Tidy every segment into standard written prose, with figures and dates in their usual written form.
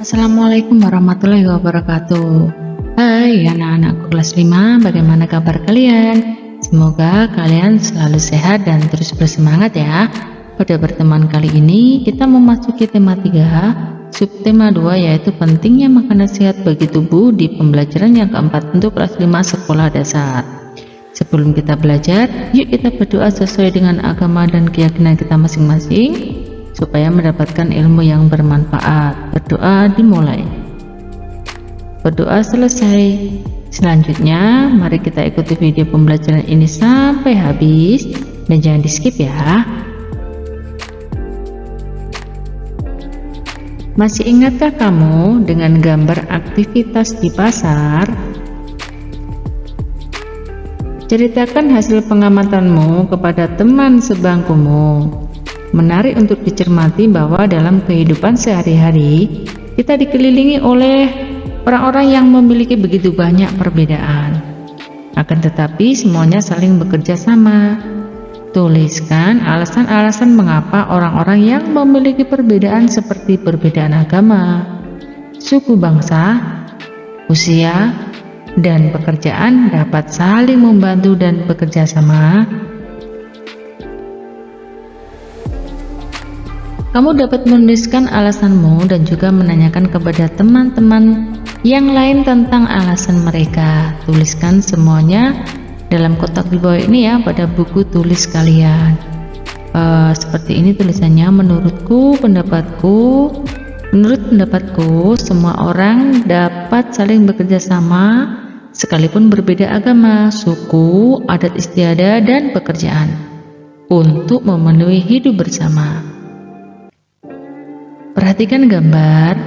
Assalamualaikum warahmatullahi wabarakatuh. Hai anak-anakku kelas 5, bagaimana kabar kalian? Semoga kalian selalu sehat dan terus bersemangat ya. Pada pertemuan kali ini kita memasuki tema 3, subtema 2, yaitu pentingnya makanan sehat bagi tubuh di pembelajaran yang keempat untuk kelas 5 sekolah dasar. Sebelum kita belajar, yuk kita berdoa sesuai dengan agama dan keyakinan kita masing-masing supaya mendapatkan ilmu yang bermanfaat. Berdoa dimulai. Berdoa selesai. Selanjutnya, mari kita ikuti video pembelajaran ini sampai habis dan jangan di skip ya. Masih ingatkah kamu dengan gambar aktivitas di pasar? Ceritakan hasil pengamatanmu kepada teman sebangkumu. Menarik untuk dicermati bahwa dalam kehidupan sehari-hari kita dikelilingi oleh orang-orang yang memiliki begitu banyak perbedaan. Akan tetapi semuanya saling bekerja sama. Tuliskan alasan-alasan mengapa orang-orang yang memiliki perbedaan seperti perbedaan agama, suku bangsa, usia, dan pekerjaan dapat saling membantu dan bekerja sama. Kamu dapat menuliskan alasanmu dan juga menanyakan kepada teman-teman yang lain tentang alasan mereka. Tuliskan semuanya dalam kotak di bawah ini ya, pada buku tulis kalian. Seperti ini tulisannya. Menurut pendapatku, semua orang dapat saling bekerja sama sekalipun berbeda agama, suku, adat istiadat, dan pekerjaan untuk memenuhi hidup bersama. Perhatikan gambar.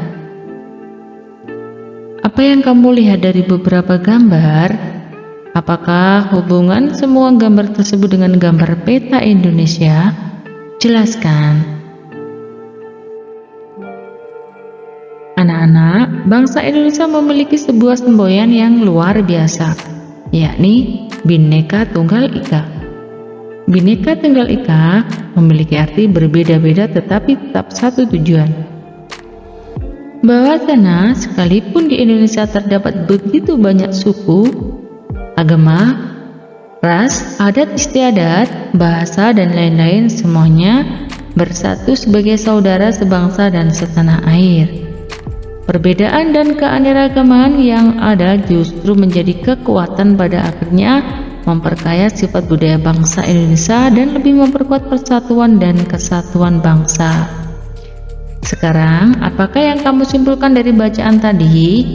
Apa yang kamu lihat dari beberapa gambar? Apakah hubungan semua gambar tersebut dengan gambar peta Indonesia? Jelaskan. Anak-anak, bangsa Indonesia memiliki sebuah semboyan yang luar biasa, yakni Bhinneka Tunggal Ika. Bhinneka Tunggal Ika memiliki arti berbeda-beda tetapi tetap satu tujuan. Bahwasanya sekalipun di Indonesia terdapat begitu banyak suku, agama, ras, adat istiadat, bahasa, dan lain-lain, semuanya bersatu sebagai saudara sebangsa dan setanah air. Perbedaan dan keanekaragaman yang ada justru menjadi kekuatan, pada akhirnya memperkaya sifat budaya bangsa Indonesia dan lebih memperkuat persatuan dan kesatuan bangsa. Sekarang, apakah yang kamu simpulkan dari bacaan tadi?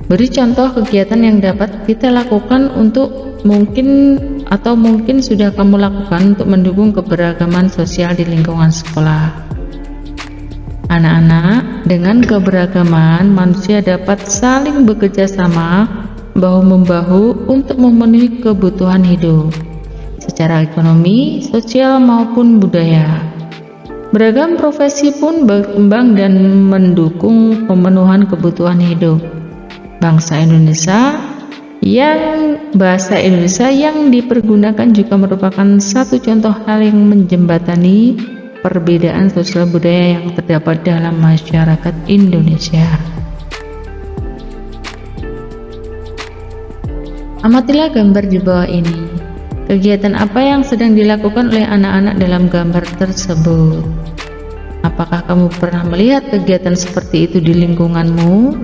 Beri contoh kegiatan yang dapat kita lakukan untuk mungkin sudah kamu lakukan untuk mendukung keberagaman sosial di lingkungan sekolah. Anak-anak, dengan keberagaman manusia dapat saling bekerja sama bahu-membahu untuk memenuhi kebutuhan hidup secara ekonomi, sosial, maupun budaya. Beragam profesi pun berkembang dan mendukung pemenuhan kebutuhan hidup. Bahasa Indonesia yang dipergunakan juga merupakan satu contoh hal yang menjembatani perbedaan sosial budaya yang terdapat dalam masyarakat Indonesia. Amatilah gambar di bawah ini. Kegiatan apa yang sedang dilakukan oleh anak-anak dalam gambar tersebut? Apakah kamu pernah melihat kegiatan seperti itu di lingkunganmu?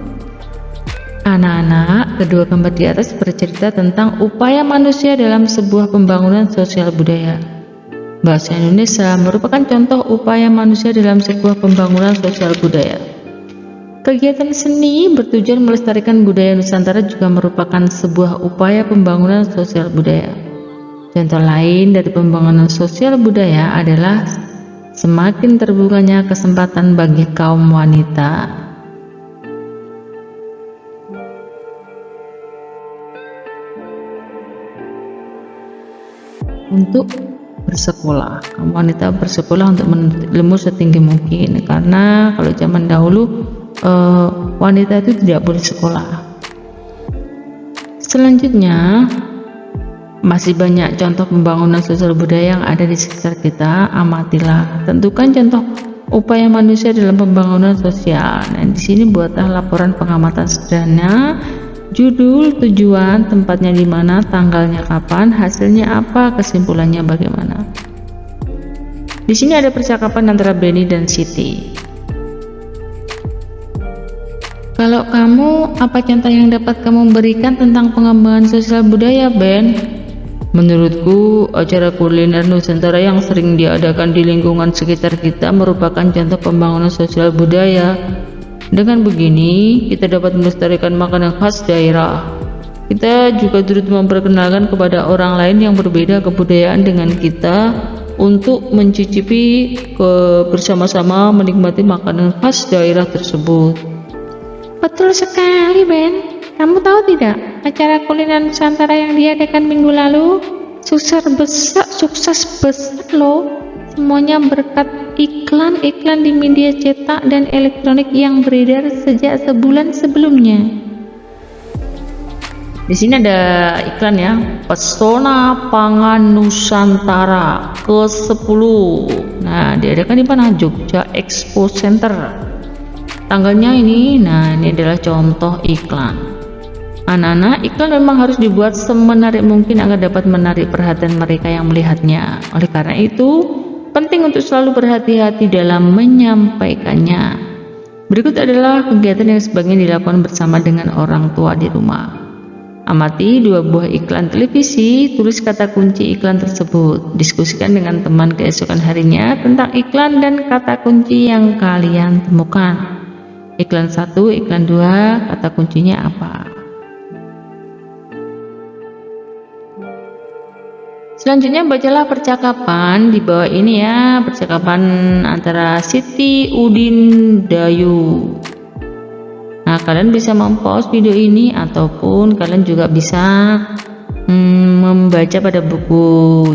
Anak-anak, kedua gambar di atas bercerita tentang upaya manusia dalam sebuah pembangunan sosial budaya. Bahasa Indonesia merupakan contoh upaya manusia dalam sebuah pembangunan sosial budaya. Kegiatan seni bertujuan melestarikan budaya Nusantara juga merupakan sebuah upaya pembangunan sosial budaya. Contoh lain dari pembangunan sosial budaya adalah semakin terbukanya kesempatan bagi kaum wanita untuk bersekolah. Kaum wanita bersekolah untuk menuntut ilmu setinggi mungkin, karena kalau zaman dahulu wanita itu tidak boleh sekolah. Selanjutnya, masih banyak contoh pembangunan sosial budaya yang ada di sekitar kita. Amatilah, tentukan contoh upaya manusia dalam pembangunan sosial. Nah, di sini buatlah laporan pengamatan sederhana, judul, tujuan, tempatnya di mana, tanggalnya kapan, hasilnya apa, kesimpulannya bagaimana. Di sini ada percakapan antara Benny dan Siti. Kalau kamu, apa contoh yang dapat kamu berikan tentang pengembangan sosial budaya, Ben? Menurutku, acara kuliner Nusantara yang sering diadakan di lingkungan sekitar kita merupakan contoh pembangunan sosial budaya. Dengan begini, kita dapat melestarikan makanan khas daerah. Kita juga turut memperkenalkan kepada orang lain yang berbeda kebudayaan dengan kita untuk mencicipi bersama-sama menikmati makanan khas daerah tersebut. Betul sekali, Ben. Kamu tahu tidak, acara kuliner Nusantara yang diadakan minggu lalu sukses besar loh. Semuanya berkat iklan-iklan di media cetak dan elektronik yang beredar sejak sebulan sebelumnya. Di sini ada iklan ya, Pesona Pangan Nusantara ke-10. Nah, diadakan di mana? Jogja Expo Center. Tanggalnya ini, nah ini adalah contoh iklan. Anak-anak, iklan memang harus dibuat semenarik mungkin agar dapat menarik perhatian mereka yang melihatnya. Oleh karena itu, penting untuk selalu berhati-hati dalam menyampaikannya. Berikut adalah kegiatan yang sebagian dilakukan bersama dengan orang tua di rumah. Amati 2 buah iklan televisi, tulis kata kunci iklan tersebut. Diskusikan dengan teman keesokan harinya tentang iklan dan kata kunci yang kalian temukan. Iklan 1, iklan 2, kata kuncinya apa? Selanjutnya bacalah percakapan di bawah ini ya, percakapan antara Siti Udin Dayu. Nah, kalian bisa mempost video ini ataupun kalian juga bisa membaca pada buku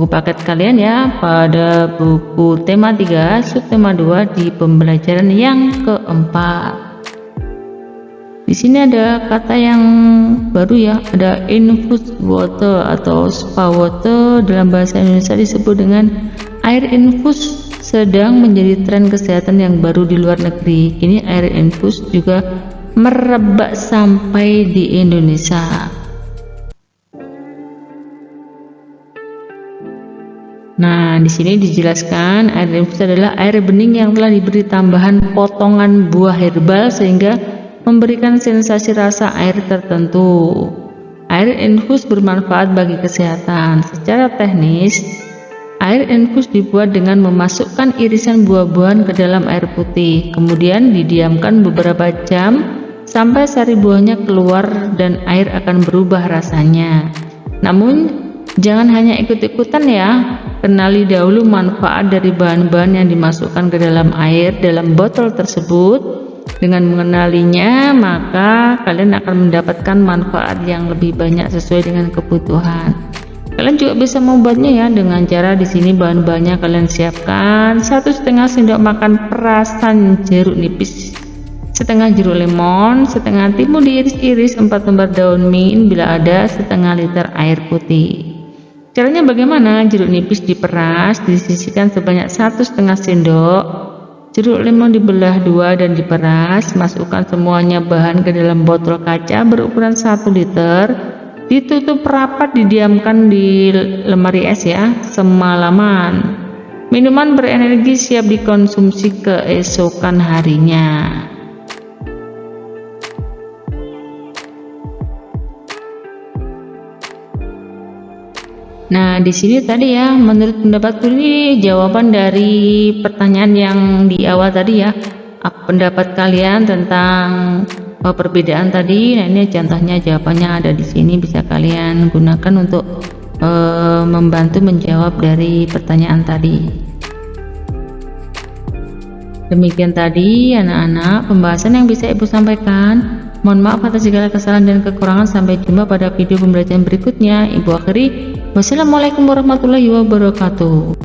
paket kalian ya, pada buku tema 3 subtema 2 di pembelajaran yang keempat. Di sini ada kata yang baru ya, ada infused water atau spa water. Dalam bahasa Indonesia disebut dengan air infus, sedang menjadi tren kesehatan yang baru di luar negeri. Kini air infus juga merebak sampai di Indonesia. Nah, di sini dijelaskan air infus adalah air bening yang telah diberi tambahan potongan buah herbal sehingga memberikan sensasi rasa air tertentu. Air infus bermanfaat bagi kesehatan. Secara teknis, air infus dibuat dengan memasukkan irisan buah-buahan ke dalam air putih, kemudian didiamkan beberapa jam sampai sari buahnya keluar dan air akan berubah rasanya. Namun, jangan hanya ikut-ikutan ya. Kenali dahulu manfaat dari bahan-bahan yang dimasukkan ke dalam air dalam botol tersebut. Dengan mengenalinya, maka kalian akan mendapatkan manfaat yang lebih banyak sesuai dengan kebutuhan. Kalian juga bisa membuatnya ya dengan cara di sini bahan-bahannya kalian siapkan 1,5 sendok makan perasan jeruk nipis, setengah jeruk lemon, setengah timun diiris-iris, 4 lembar daun mint bila ada, setengah liter air putih. Caranya bagaimana? Jeruk nipis diperas, disisihkan sebanyak 1,5 sendok. Jeruk lemon dibelah 2 dan diperas. Masukkan semuanya bahan ke dalam botol kaca berukuran 1 liter. Ditutup rapat, didiamkan di lemari es ya semalaman. Minuman berenergi siap dikonsumsi keesokan harinya. Nah, di sini tadi ya, menurut pendapatku ini jawaban dari pertanyaan yang di awal tadi ya. Apa pendapat kalian tentang perbedaan tadi? Nah, ini contohnya, jawabannya ada di sini, bisa kalian gunakan untuk membantu menjawab dari pertanyaan tadi. Demikian tadi anak-anak pembahasan yang bisa Ibu sampaikan. Mohon maaf atas segala kesalahan dan kekurangan. Sampai jumpa pada video pembelajaran berikutnya. Ibu akhiri, wassalamualaikum warahmatullahi wabarakatuh.